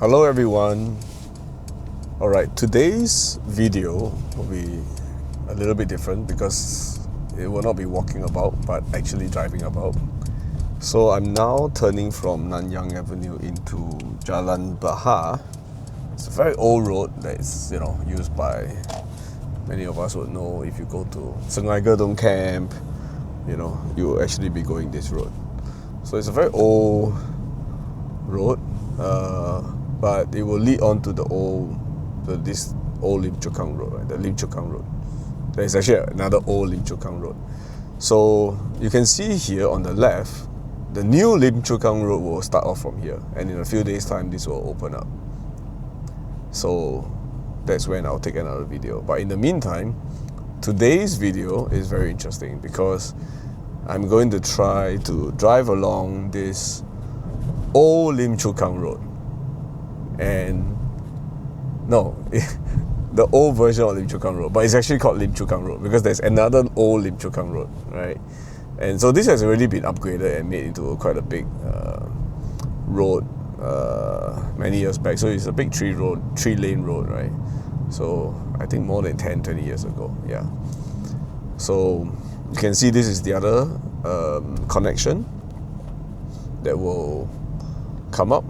Hello everyone. Alright, today's video will be a little bit different because it will not be walking about but actually driving about. So I'm now turning from Nanyang Avenue into Jalan Baha. It's a very old road that is, used by many of us would know. If you go to Sunway Armor Camp, you will actually be going this road. So it's a very old road, but it will lead on to this old Lim Chu Kang Road, right? The Lim Chu Kang Road. There's actually another old Lim Chu Kang Road. So you can see here on the left, the new Lim Chu Kang Road will start off from here, and in a few days' time, this will open up. So that's when I'll take another video. But in the meantime, today's video is very interesting because I'm going to try to drive along this old Lim Chu Kang Road. And no, the old version of Lim Chu Kang Road, but it's actually called Lim Chu Kang Road because there's another old Lim Chu Kang Road, right? And so this has already been upgraded and made into quite a big road many years back. So it's a big three-lane road, right? So I think more than 10-20 years ago, yeah. So you can see this is the other connection that will come up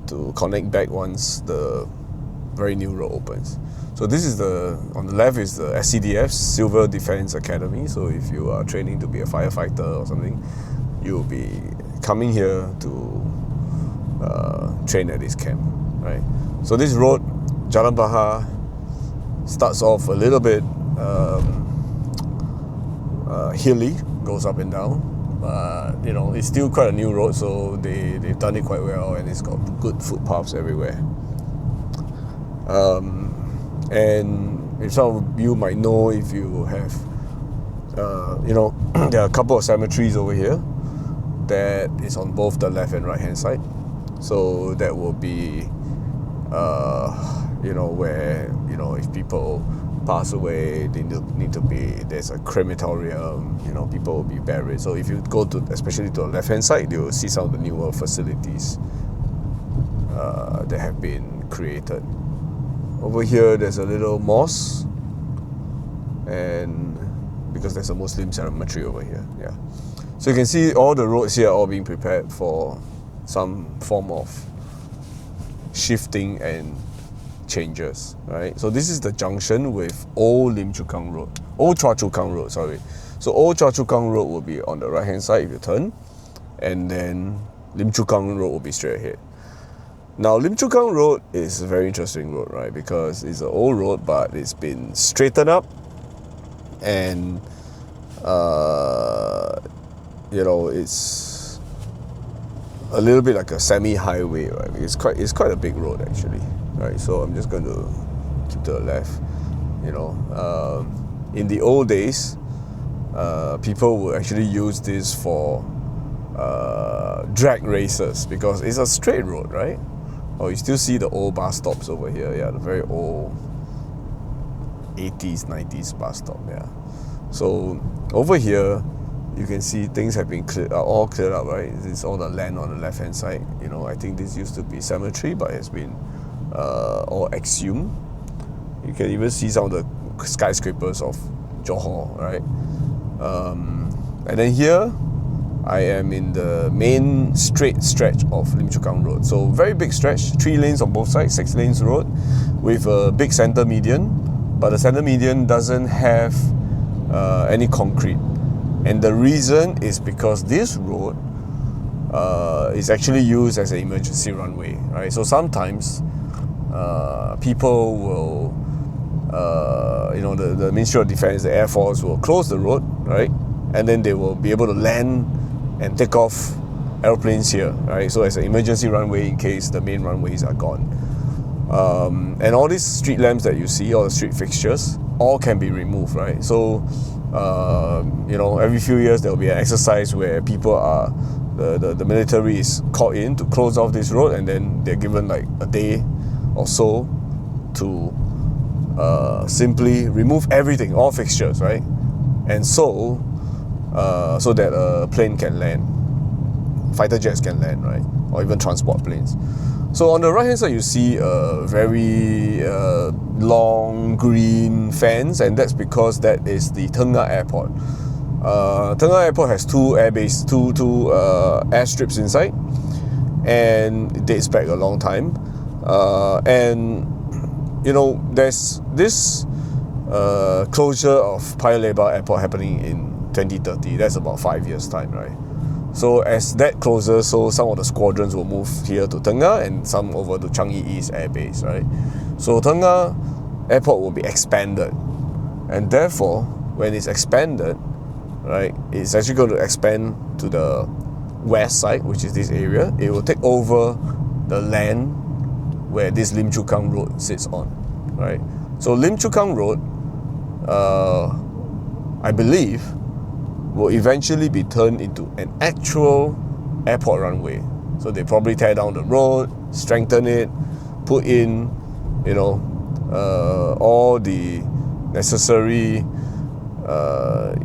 to connect back once the very new road opens. So this is on the left is the SCDF, Civil Defense Academy. So if you are training to be a firefighter or something, you'll be coming here to train at this camp, right? So this road, Jalan Baha, starts off a little bit hilly, goes up and down. But it's still quite a new road, so they've done it quite well, and it's got good footpaths everywhere. And if some of you might know, if you have, there are a couple of cemeteries over here that is on both the left and right hand side. So that will be, where if people pass away, they need to be, there's a crematorium, people will be buried. So if you go to, especially to the left hand side, you will see some of the newer facilities that have been created. Over here there's a little mosque, and because there's a Muslim cemetery over here, yeah. So you can see all the roads here are all being prepared for some form of shifting and changes, right? So this is the junction with Old Lim Chu Kang Road, Old Choa Chu Kang Road, sorry. So Old Choa Chu Kang Road will be on the right hand side if you turn, and then Lim Chu Kang Road will be straight ahead. Now Lim Chu Kang Road is a very interesting road, right? Because it's an old road, but it's been straightened up, and it's a little bit like a semi-highway, right? It's quite a big road actually. Right, so I'm just going to keep to the left. In the old days, people would actually use this for drag races because it's a straight road, right? Oh, you still see the old bus stops over here, yeah, the very old 80s, 90s bus stop, yeah. So over here, you can see things have been all cleared up, right? It's all the land on the left hand side. I think this used to be cemetery, but it's been all exhumed. You can even see some of the skyscrapers of Johor, right? And then here I am in the main straight stretch of Lim Chu Kang Road. So very big stretch, 3 lanes on both sides, 6 lanes road with a big center median, but the center median doesn't have any concrete. And the reason is because this road is actually used as an emergency runway, right? So sometimes people will, the Ministry of Defense, the Air Force will close the road, right? And then they will be able to land and take off airplanes here, right? So as an emergency runway in case the main runways are gone. And all these street lamps that you see, all the street fixtures, all can be removed, right? So, every few years there will be an exercise where people are, the military is called in to close off this road, and then they're given like a day or so to simply remove everything, all fixtures, right? And so that a plane can land, fighter jets can land, right? Or even transport planes. So on the right hand side, you see a very long green fence, and that's because that is the Tengah Airport. Tengah Airport has two airstrips inside, and it dates back a long time. And you know, there's this closure of Paya Lebar Airport happening in 2030. That's about 5 years time, right? So as that closes, so some of the squadrons will move here to Tengah and some over to Changi East Air Base, right? So Tengah Airport will be expanded, and therefore when it's expanded, right, it's actually going to expand to the west side, which is this area. It will take over the land where this Lim Chu Kang Road sits on, right? So Lim Chu Kang Road, I believe, will eventually be turned into an actual airport runway. So they probably tear down the road, strengthen it, put in, you know, all the necessary,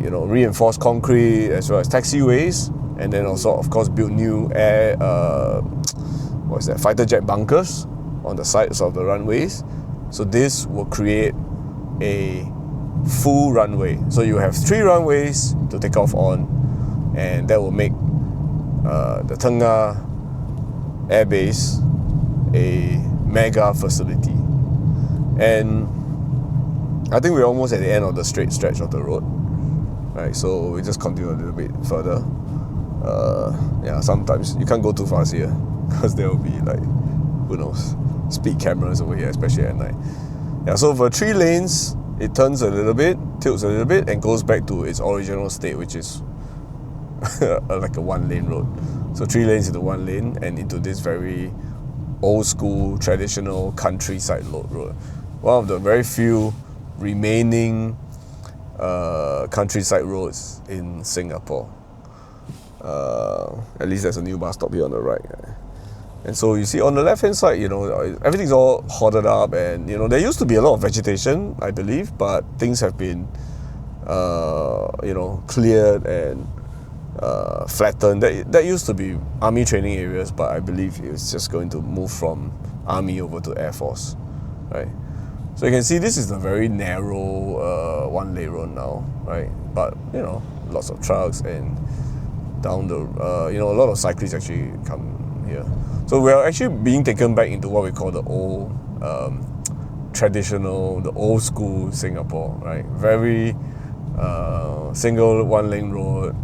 you know, reinforced concrete as well as taxiways, and then also, of course, build new fighter jet bunkers on the sides of the runways. So this will create a full runway. So you have 3 runways to take off on, and that will make the Tengah Air Base a mega facility. And I think we're almost at the end of the straight stretch of the road, right? So we just continue a little bit further. Yeah, sometimes you can't go too fast here because there will be, like, who knows, speed cameras over here, especially at night. Yeah, so for 3 lanes, it turns a little bit, tilts a little bit, and goes back to its original state, which is like a 1-lane road. So 3 lanes into 1 lane and into this very old school, traditional countryside road. One of the very few remaining countryside roads in Singapore. At least there's a new bus stop here on the right. And so you see on the left hand side, you know, everything's all hoarded up, and you know, there used to be a lot of vegetation, I believe, but things have been you know, cleared and flattened. That used to be army training areas, but I believe it's just going to move from army over to Air Force, right? So you can see this is a very narrow 1-lane road now, right? But you know, lots of trucks, and down the you know, a lot of cyclists actually come here. So we are actually being taken back into what we call the old traditional, the old school Singapore, right? Very single 1-lane road,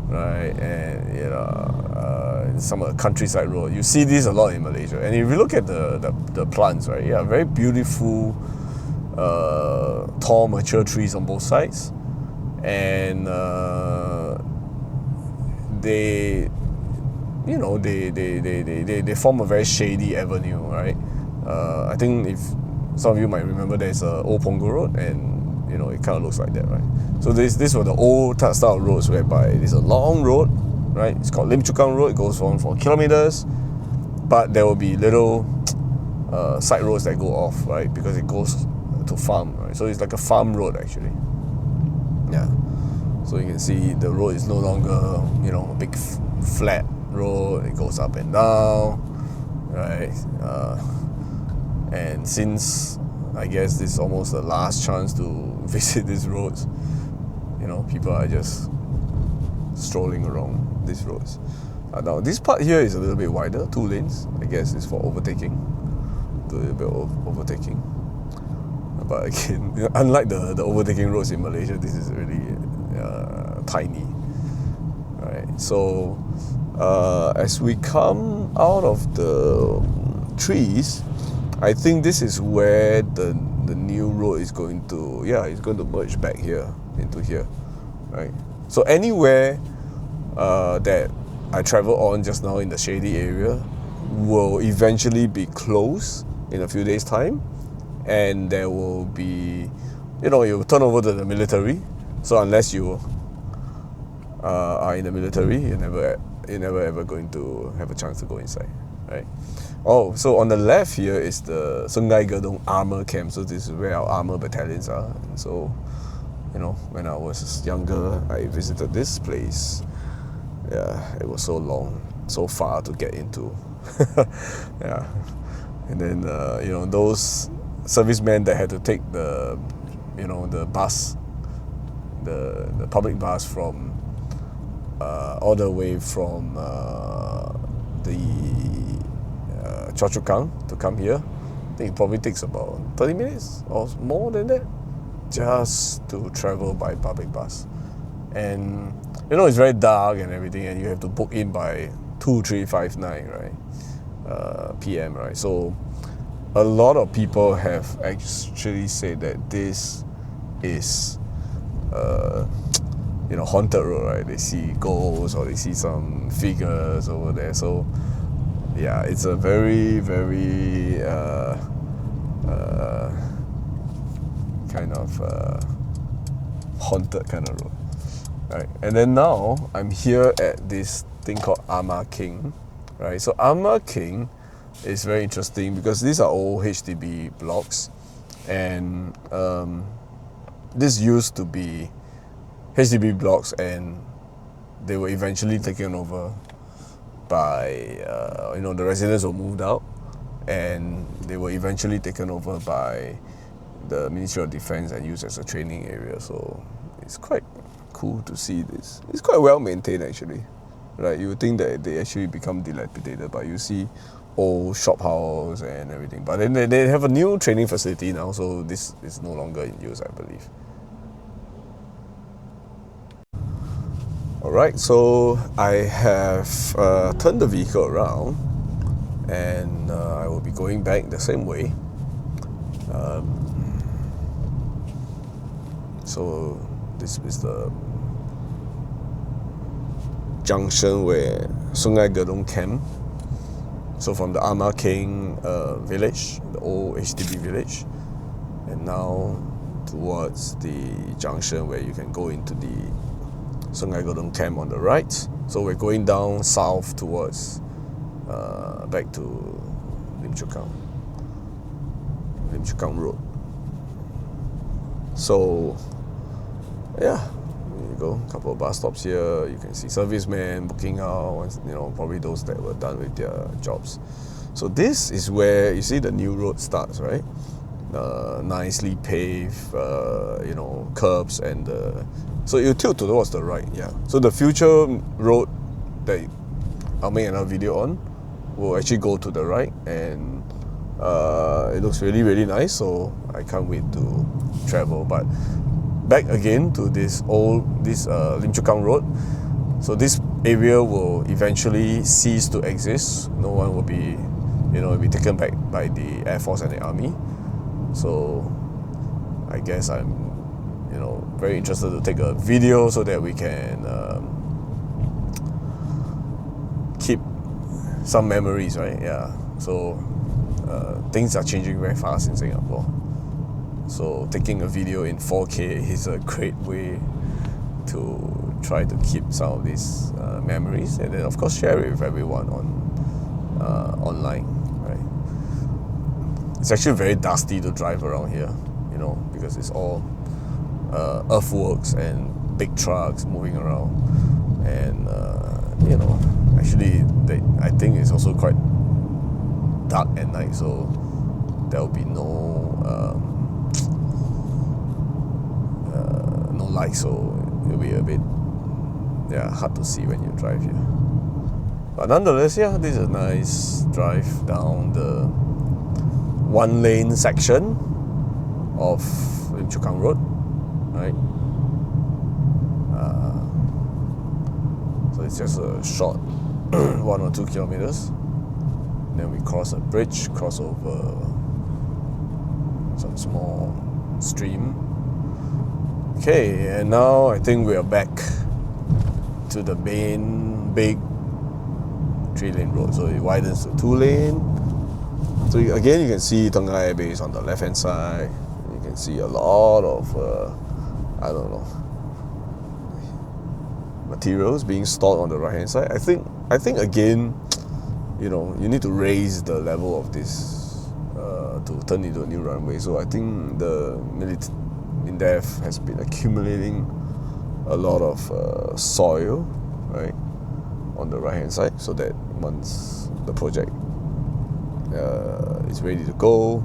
right? And you know, some countryside road. You see this a lot in Malaysia. And if you look at the plants, right? Yeah, very beautiful, tall, mature trees on both sides, and they, you know, they form a very shady avenue, right? I think if some of you might remember, there's a old Punggol Road, and you know, it kind of looks like that, right? So this were the old style roads whereby it's a long road, right? It's called Lim Chu Kang Road. It goes on for kilometers, but there will be little side roads that go off, right? Because it goes to farm, right? So it's like a farm road actually. Yeah. So you can see the road is no longer, you know, a big flat road. It goes up and down, right? And since I guess this is almost the last chance to visit these roads, you know, people are just strolling around these roads. Now this part here is a little bit wider, 2 lanes. I guess it's for overtaking, do a little bit of overtaking. But again, unlike the overtaking roads in Malaysia, this is really tiny. Right. So as we come out of the trees, I think this is where the new road is going to, it's going to merge back here into here, right? So anywhere that I travel on just now in the shady area will eventually be closed in a few days' time, and there will be, you know, it will turn over to the military. So unless you are in the military, you're never ever going to have a chance to go inside, right? Oh, so on the left here is the Sunway Armor Camp. So this is where our armor battalions are. And so, you know, when I was younger, I visited this place. Yeah, it was so long, so far to get into. Yeah. And then those servicemen that had to take the the bus, the public bus from all the way from the Lim Chu Kang to come here. I think it probably takes about 30 minutes or more than that just to travel by public bus. And it's very dark and everything, and you have to book in by 2359, right? PM, right? So a lot of people have actually said that this is haunted road, right? They see ghosts or they see some figures over there. So yeah, it's a very, very kind of haunted kind of road, right? And then now I'm here at this thing called Armor King, right? So Armor King is very interesting because these are old HDB blocks, and this used to be HDB blocks, and they were eventually taken over by the residents were moved out, and they were eventually taken over by the Ministry of Defence and used as a training area. So it's quite cool to see this. It's quite well maintained actually, right? You would think that they actually become dilapidated, but you see old shop house and everything. But then they have a new training facility now, so this is no longer in use, I believe. Alright, so I have turned the vehicle around, and I will be going back the same way. So this is the junction where Sunway Armor Camp. So from the Armor King village, the old HDB village, and now towards the junction where you can go into the Sunway Armor Camp on the right. So we're going down south towards back to Lim Chu Kang Road. So yeah, there you go. A couple of bus stops here. You can see servicemen booking out, probably those that were done with their jobs. So this is where you see the new road starts, right? Nicely paved, curbs, and so you tilt towards the right. Yeah. So the future road that I'll make another video on will actually go to the right, and it looks really, really nice. So I can't wait to travel. But back again to this Lim Chu Kang Road. So this area will eventually cease to exist. No one will be, will be taken back by the Air Force and the Army. So I guess I'm, very interested to take a video so that we can keep some memories, right? Yeah. So things are changing very fast in Singapore. So taking a video in 4K is a great way to try to keep some of these memories, and then of course share it with everyone on online, right? It's actually very dusty to drive around here, because it's all earthworks and big trucks moving around, and actually I think it's also quite dark at night, so there will be no light, so it'll be a bit hard to see when you drive here. But nonetheless, yeah, this is a nice drive down the one-lane section of Lim Chu Kang Road, right? So it's just a short 1 or 2 kilometers. Then we cross a bridge, cross over some small stream. Okay, and now I think we are back to the main big 3-lane road. So it widens to 2-lane. So again, you can see Tengah Air Base on the left hand side. You can see a lot of materials being stored on the right hand side. I think again, you need to raise the level of this to turn into a new runway. So I think the MINDEF has been accumulating a lot of soil, right, on the right hand side, so that once the project is ready to go,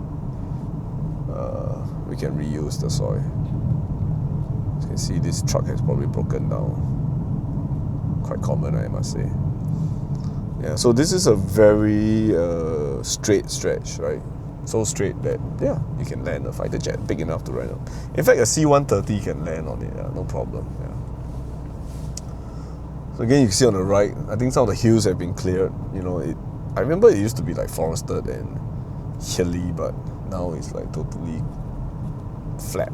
we can reuse the soil. As you can see, this truck has probably broken down. Quite common, I must say. Yeah, so this is a very straight stretch, right? So straight that, yeah, you can land a fighter jet big enough to run on. In fact, a C-130 can land on it, no problem. Yeah. So again, you can see on the right, I think some of the hills have been cleared. You know, I remember it used to be like forested and hilly, but now it's like totally flat.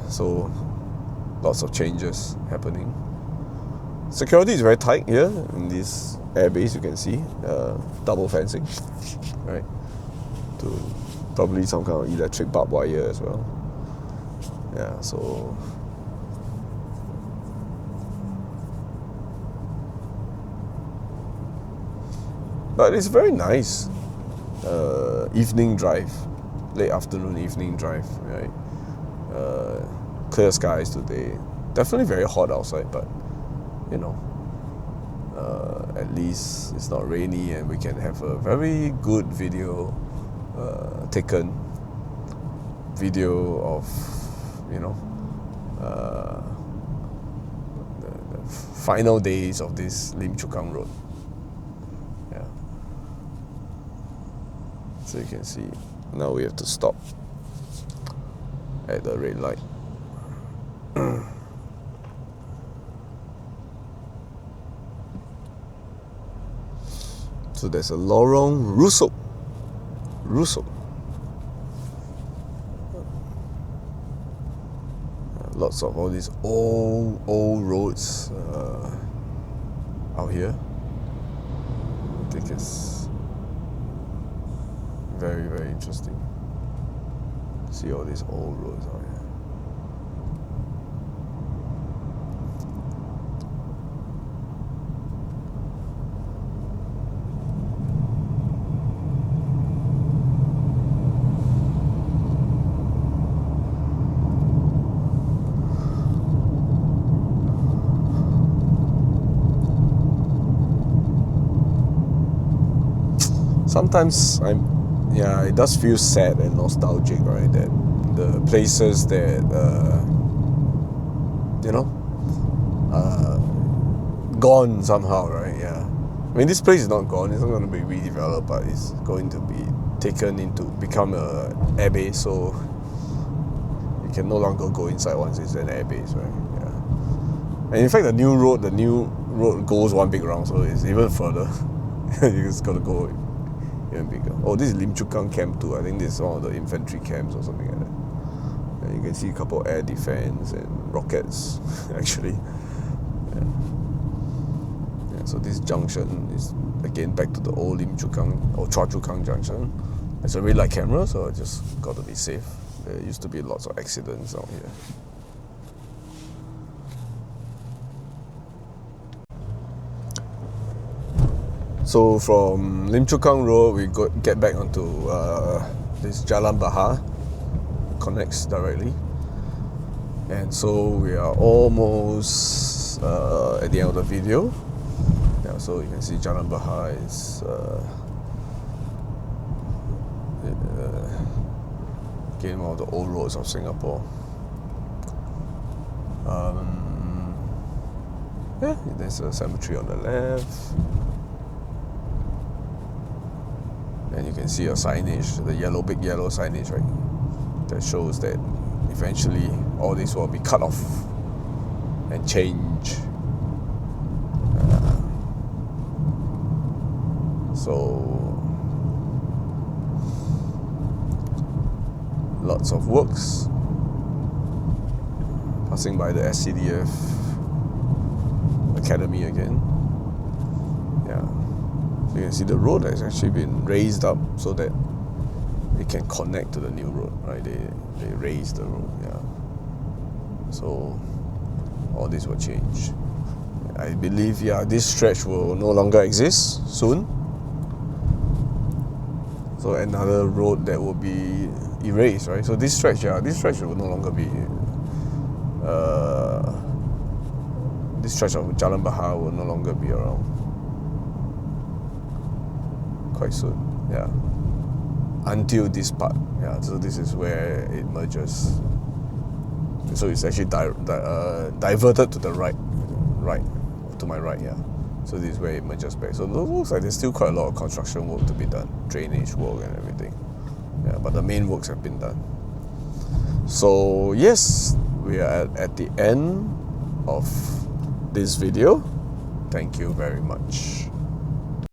So lots of changes happening. Security is very tight here in this airbase. You can see double fencing, right? To probably some kind of electric barbed wire as well. Yeah, so but it's very nice evening drive, late afternoon evening drive, right? Clear skies today. Definitely very hot outside, but you know, at least it's not rainy and we can have a very good video taken video of, you know, the final days of this Lim Chu Kang Road. Yeah. So you can see now we have to stop at the red light. So there's a Lorong Rusuk. Lots of all these old roads out here. I think it's very, very interesting. See all these old roads out here. Sometimes it does feel sad and nostalgic, right? That the places that gone somehow, right? Yeah. I mean, this place is not gone. It's not going to be redeveloped, but it's going to be taken into become a air base. So you can no longer go inside once it's an air base, right? Yeah. And in fact, the new road goes one big round, so it's even further. You just got to go even bigger. Oh, this is Lim Chu Kang Camp too. I think this is one of the infantry camps or something like that. And you can see a couple of air defense and rockets, actually. Yeah, so this junction is again back to the old Lim Chu Kang or Chua Chu Kang junction. It's a red light camera, so I just got to be safe. There used to be lots of accidents out here. So from Lim Chu Kang Road, we get back onto this Jalan Baha, connects directly. And so we are almost at the end of the video. Yeah, so you can see Jalan Baha is again one of the old roads of Singapore. Yeah, there's a cemetery on the left. And you can see a signage, the big yellow signage, right? That shows that eventually all this will be cut off and change. So lots of works. Passing by the SCDF Academy again. Yeah. You can see the road has actually been raised up so that it can connect to the new road, right? They raised the road, yeah. So all this will change. I believe, this stretch will no longer exist soon. So another road that will be erased, right? So this stretch will no longer be. This stretch of Jalan Baha will no longer be around. quite soon. Yeah. Until this part. Yeah. So this is where it merges. So it's actually diverted to the right, to my right. Yeah. So this is where it merges back. So it looks like there's still quite a lot of construction work to be done, drainage work and everything. Yeah. But the main works have been done. So yes, we are at the end of this video. Thank you very much.